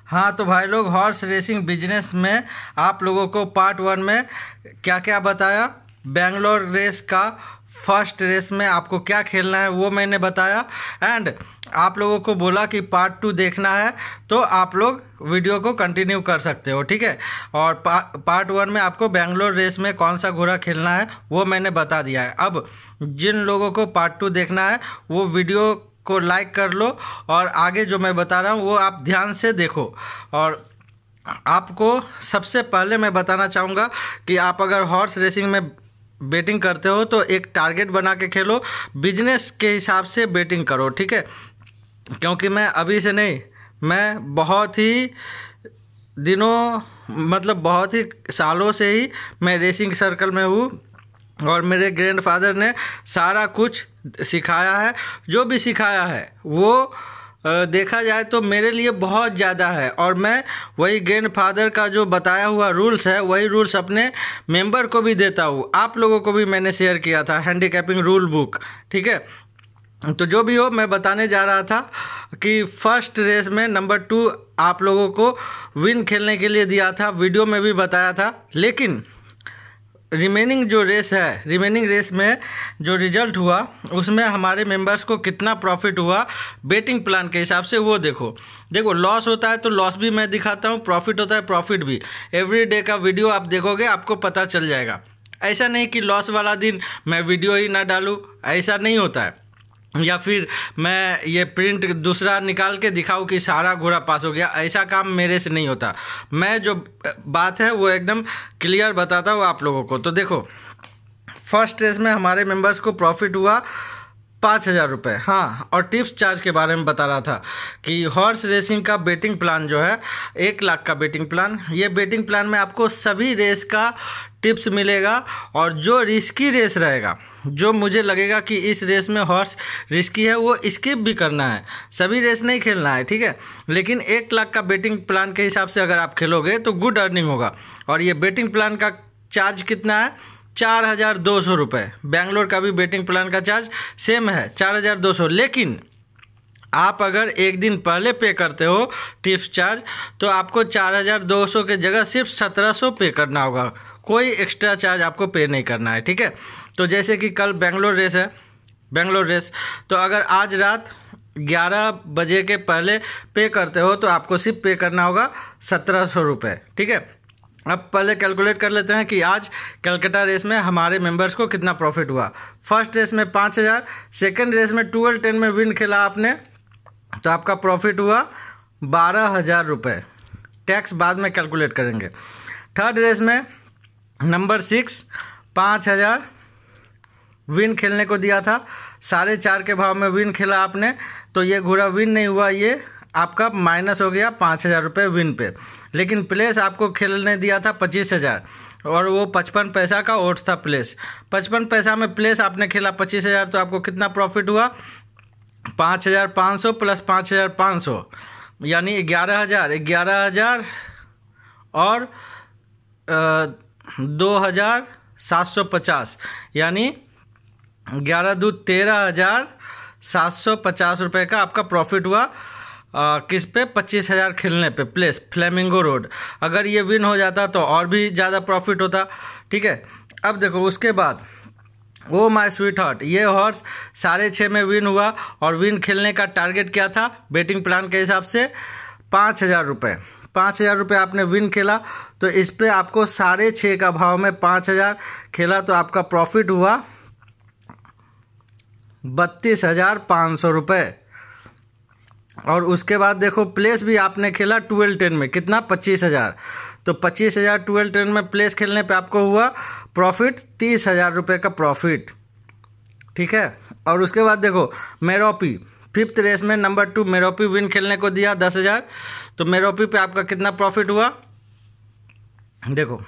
हाँ तो भाई लोग, हॉर्स रेसिंग बिजनेस में आप लोगों को पार्ट 1 में क्या क्या बताया, बेंगलोर रेस का फर्स्ट रेस में आपको क्या खेलना है वो मैंने बताया। एंड आप लोगों को बोला कि पार्ट 2 देखना है तो आप लोग वीडियो को कंटिन्यू कर सकते हो, ठीक है। और पार्ट 1 में आपको बेंगलोर रेस में कौन सा घोड़ा खेलना है वो मैंने बता दिया है। अब जिन लोगों को पार्ट 2 देखना है वो वीडियो को लाइक कर लो और आगे जो मैं बता रहा हूँ वो आप ध्यान से देखो। और आपको सबसे पहले मैं बताना चाहूँगा कि आप अगर हॉर्स रेसिंग में बेटिंग करते हो तो एक टारगेट बना के खेलो, बिजनेस के हिसाब से बेटिंग करो, ठीक है। क्योंकि मैं अभी से नहीं, मैं बहुत ही दिनों बहुत ही सालों से ही मैं रेसिंग सर्कल में हूँ और मेरे ग्रैंडफादर ने सारा कुछ सिखाया है। जो भी सिखाया है वो देखा जाए तो मेरे लिए बहुत ज़्यादा है और मैं वही ग्रैंडफादर का जो बताया हुआ रूल्स है वही रूल्स अपने मेंबर को भी देता हूँ। आप लोगों को भी मैंने शेयर किया था हैंडीकैपिंग रूल बुक, ठीक है। तो जो भी हो, मैं बताने जा रहा था कि फर्स्ट रेस में नंबर 2 आप लोगों को विन खेलने के लिए दिया था, वीडियो में भी बताया था। लेकिन रिमेनिंग जो रेस है, रिमेनिंग रेस में जो रिजल्ट हुआ उसमें हमारे मेंबर्स को कितना प्रॉफिट हुआ बेटिंग प्लान के हिसाब से वो देखो। लॉस होता है तो लॉस भी मैं दिखाता हूँ, प्रॉफिट होता है प्रॉफिट भी। एवरी डे का वीडियो आप देखोगे आपको पता चल जाएगा। ऐसा नहीं कि लॉस वाला दिन मैं वीडियो ही ना डालूँ, ऐसा नहीं होता है। या फिर मैं ये प्रिंट दूसरा निकाल के दिखाऊं कि सारा घोड़ा पास हो गया, ऐसा काम मेरे से नहीं होता। मैं जो बात है वो एकदम क्लियर बताता हूँ आप लोगों को। तो देखो, फर्स्ट रेस में हमारे मेंबर्स को प्रॉफिट हुआ 5,000 रुपये। हाँ, और टिप्स चार्ज के बारे में बता रहा था कि हॉर्स रेसिंग का बेटिंग प्लान जो है 1 लाख का बेटिंग प्लान, ये बेटिंग प्लान में आपको सभी रेस का टिप्स मिलेगा। और जो रिस्की रेस रहेगा, जो मुझे लगेगा कि इस रेस में हॉर्स रिस्की है, वो स्किप भी करना है, सभी रेस नहीं खेलना है, ठीक है। लेकिन 1 लाख का बेटिंग प्लान के हिसाब से अगर आप खेलोगे तो गुड अर्निंग होगा। और ये बेटिंग प्लान का चार्ज कितना है? 4,200 रुपये। बेंगलोर का भी बेटिंग प्लान का चार्ज सेम है 4,200। लेकिन आप अगर एक दिन पहले पे करते हो टिप्स चार्ज तो आपको 4,200 के जगह सिर्फ 1,700 पे करना होगा, कोई एक्स्ट्रा चार्ज आपको पे नहीं करना है, ठीक है। तो जैसे कि कल बेंगलोर रेस है, बेंगलोर रेस, तो अगर आज रात 11 बजे के पहले पे करते हो तो आपको सिर्फ पे करना होगा 1,700 रुपये, ठीक है। अब पहले कैलकुलेट कर लेते हैं कि आज कलकत्ता रेस में हमारे मेंबर्स को कितना प्रॉफिट हुआ। फर्स्ट रेस में 5,000, सेकेंड रेस में 12-10 में विन खेला आपने तो आपका प्रॉफिट हुआ 12,000 रुपये। टैक्स बाद में कैलकुलेट करेंगे। थर्ड रेस में नंबर 6 5,000 विन खेलने को दिया था, 4.5 के भाव में विन खेला आपने तो ये घोड़ा विन नहीं हुआ, ये आपका माइनस हो गया 5,000 रुपये विन पे। लेकिन प्लेस आपको खेलने दिया था 25,000 और वो 55 पैसा का ओट्स था प्लेस। 55 पैसा में प्लेस आपने खेला 25,000 तो आपको कितना प्रॉफिट हुआ? 5,500 प्लस 5,500 यानी 11,000। 11,000 और 2,750 यानी 11 दूध 13,750 रुपये का आपका प्रॉफिट हुआ। किस पे? 25,000 खेलने पे प्लेस फ्लेमिंगो रोड। अगर ये विन हो जाता तो और भी ज़्यादा प्रॉफिट होता, ठीक है। अब देखो उसके बाद ओ माय स्वीट हार्ट, ये हॉर्स 6.5 में विन हुआ और विन खेलने का टारगेट क्या था बेटिंग प्लान के हिसाब से? 5,000 रुपये। 5,000 रुपये आपने विन खेला तो इस पे आपको 6.5 का भाव में 5,000 खेला तो आपका प्रॉफिट हुआ 32,500 रुपये। और उसके बाद देखो प्लेस भी आपने खेला 12-10 में, कितना? 25,000। तो 25,000 12-10 में प्लेस खेलने पे आपको हुआ प्रॉफिट 30,000 रुपये का प्रॉफिट, ठीक है। और उसके बाद देखो मेरोपी, फिफ्थ रेस में नंबर 2 मेरोपी विन खेलने को दिया 10,000 तो मेरोपी पे आपका कितना प्रॉफिट हुआ? देखो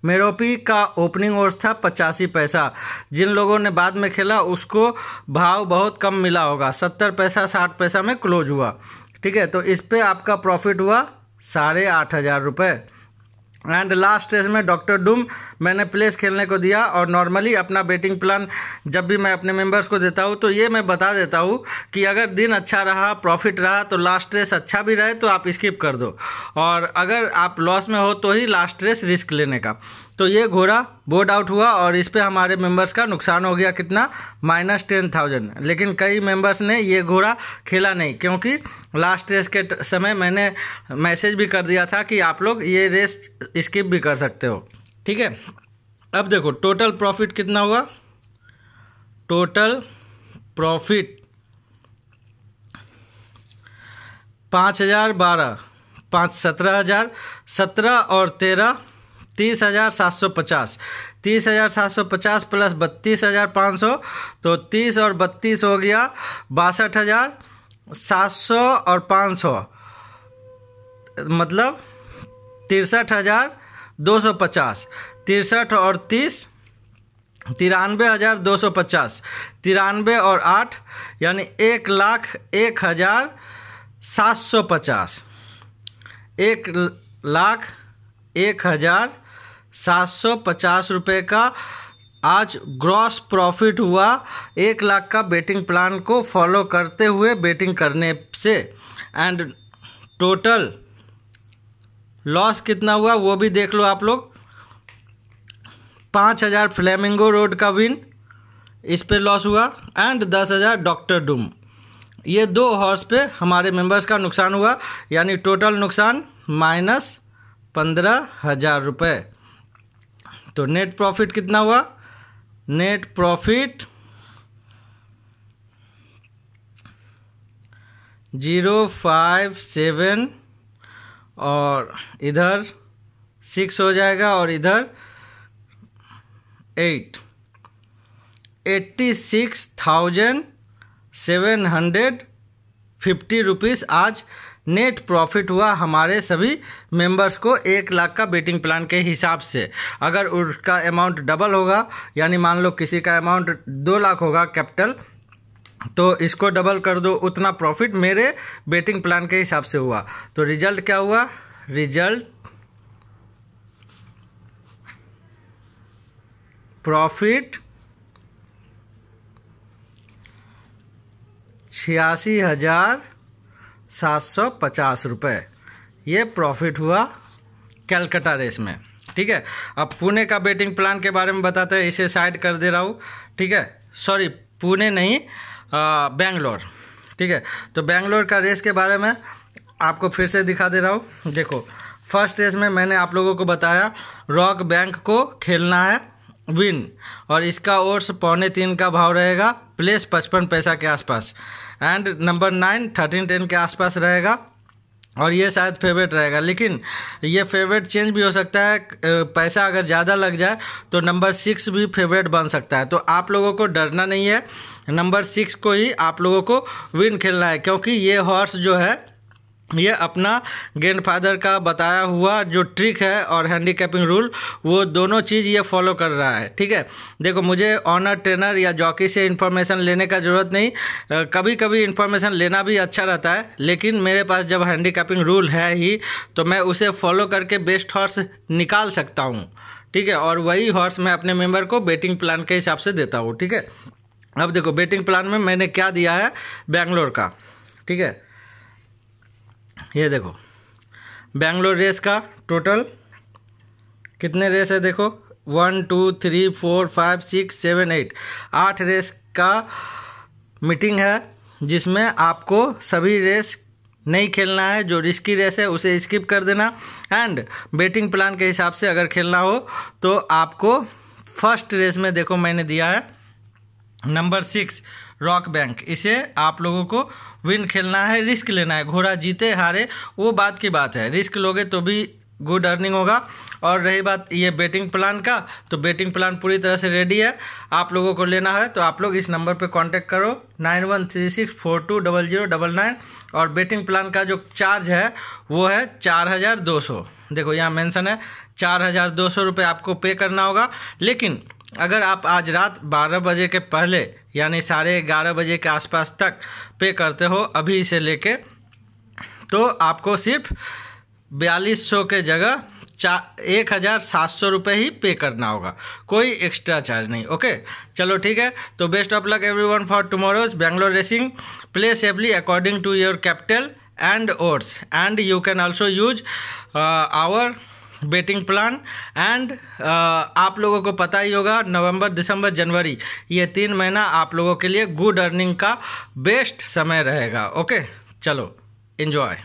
मेरोपी का ओपनिंग ओड्स था 85 पैसा। जिन लोगों ने बाद में खेला उसको भाव बहुत कम मिला होगा, 70 पैसा 60 पैसा में क्लोज हुआ, ठीक है। तो इस पे आपका प्रॉफिट हुआ 8,500 रुपये। एंड लास्ट रेस में डॉक्टर डूम मैंने प्लेस खेलने को दिया। और नॉर्मली अपना बेटिंग प्लान जब भी मैं अपने मेंबर्स को देता हूँ तो ये मैं बता देता हूँ कि अगर दिन अच्छा रहा, प्रॉफिट रहा, तो लास्ट रेस अच्छा भी रहे तो आप स्किप कर दो, और अगर आप लॉस में हो तो ही लास्ट रेस रिस्क लेने का। तो ये घोड़ा बोर्ड आउट हुआ और इस पे हमारे मेंबर्स का नुकसान हो गया कितना, -10,000। लेकिन कई मेंबर्स ने ये घोड़ा खेला नहीं, क्योंकि लास्ट रेस के समय मैंने मैसेज भी कर दिया था कि आप लोग ये रेस स्किप भी कर सकते हो। ठीक है, अब देखो टोटल प्रॉफिट कितना हुआ। टोटल प्रॉफिट 5,012, 17,000, 17 और 13 30,750, 30,750 प्लस 32,500, तो 30 और 32 हो गया 62,700 और 500, मतलब 63,250। 63 और 30 93,250, 93 और 8 यानी 1,01,750, 1,01,750 रुपये का आज ग्रॉस प्रॉफिट हुआ 1 लाख का बेटिंग प्लान को फॉलो करते हुए बेटिंग करने से। एंड टोटल लॉस कितना हुआ वो भी देख लो आप लोग। 5,000 फ्लेमिंगो रोड का विन, इस पे लॉस हुआ, एंड 10,000 डॉक्टर डूम। ये 2 हॉर्स पे हमारे मेंबर्स का नुकसान हुआ, यानी टोटल नुकसान -15,000 रुपये। तो नेट प्रॉफिट कितना हुआ। नेट प्रॉफिट 057 और इधर 6 हो जाएगा और इधर 8, 86,750 रुपीज़ आज नेट प्रॉफिट हुआ हमारे सभी मेंबर्स को 1 लाख का बेटिंग प्लान के हिसाब से। अगर उसका अमाउंट डबल होगा, यानी मान लो किसी का अमाउंट 2 लाख होगा कैपिटल, तो इसको डबल कर दो, उतना प्रॉफिट मेरे बेटिंग प्लान के हिसाब से हुआ। तो रिजल्ट क्या हुआ। रिजल्ट प्रॉफिट 86,750 रुपये, ये प्रॉफिट हुआ कैलकाटा रेस में। ठीक है, अब पुणे का बेटिंग प्लान के बारे में बताते हैं, इसे साइड कर दे रहा हूँ। ठीक है, सॉरी पुणे नहीं, बेंगलोर। ठीक है, तो बेंगलोर का रेस के बारे में आपको फिर से दिखा दे रहा हूँ। देखो फर्स्ट रेस में मैंने आप लोगों को बताया रॉक बैंक को खेलना है विन, और इसका ओट्स 2.25 का भाव रहेगा, प्लेस 55 पैसा के आसपास, एंड नंबर 9 13-10 के आसपास रहेगा, और ये शायद फेवरेट रहेगा। लेकिन ये फेवरेट चेंज भी हो सकता है, पैसा अगर ज़्यादा लग जाए तो नंबर 6 भी फेवरेट बन सकता है। तो आप लोगों को डरना नहीं है, नंबर 6 को ही आप लोगों को विन खेलना है, क्योंकि ये हॉर्स जो है ये अपना ग्रैंडफादर का बताया हुआ जो ट्रिक है और हैंडीकैपिंग रूल, वो दोनों चीज़ ये फॉलो कर रहा है। ठीक है, देखो मुझे ऑनर ट्रेनर या जॉकी से इन्फॉर्मेशन लेने का ज़रूरत नहीं, कभी कभी इन्फॉर्मेशन लेना भी अच्छा रहता है, लेकिन मेरे पास जब हैंडीकैपिंग रूल है ही तो मैं उसे फॉलो करके बेस्ट हॉर्स निकाल सकता हूँ। ठीक है, और वही हॉर्स मैं अपने मेंबर को बेटिंग प्लान के हिसाब से देता हूँ। ठीक है, अब देखो बेटिंग प्लान में मैंने क्या दिया है बेंगलोर का। ठीक है, ये देखो बेंगलोर रेस का टोटल कितने रेस है, देखो 1 2 3 4 5 6 7 8 8 रेस का मीटिंग है, जिसमें आपको सभी रेस नहीं खेलना है। जो रिस्की रेस है उसे स्किप कर देना, एंड बेटिंग प्लान के हिसाब से अगर खेलना हो तो आपको फर्स्ट रेस में देखो मैंने दिया है नंबर 6 रॉक बैंक, इसे आप लोगों को विन खेलना है, रिस्क लेना है। घोड़ा जीते हारे वो बात की बात है, रिस्क लोगे तो भी गुड अर्निंग होगा। और रही बात ये बेटिंग प्लान का, तो बेटिंग प्लान पूरी तरह से रेडी है, आप लोगों को लेना है तो आप लोग इस नंबर पे कांटेक्ट करो 9136420099। और बेटिंग प्लान का जो चार्ज है वो है 4,200, देखो यहाँ मेंशन है 4,200 रुपये आपको पे करना होगा। लेकिन अगर आप आज रात 12 बजे के पहले यानी 11:30 बजे के आसपास तक पे करते हो अभी से लेके, तो आपको सिर्फ 4200 के जगह 1700 रुपये ही पे करना होगा, कोई एक्स्ट्रा चार्ज नहीं। ओके, चलो ठीक है। तो best of luck everyone for tomorrow's Bangalore racing. Play safely according to your capital and odds, and you can also use our betting plan. And आप लोगों को पता ही होगा, नवंबर, दिसंबर, जनवरी, ये 3 महीना आप लोगों के लिए गुड अर्निंग का बेस्ट समय रहेगा। ओके, चलो एंजॉय।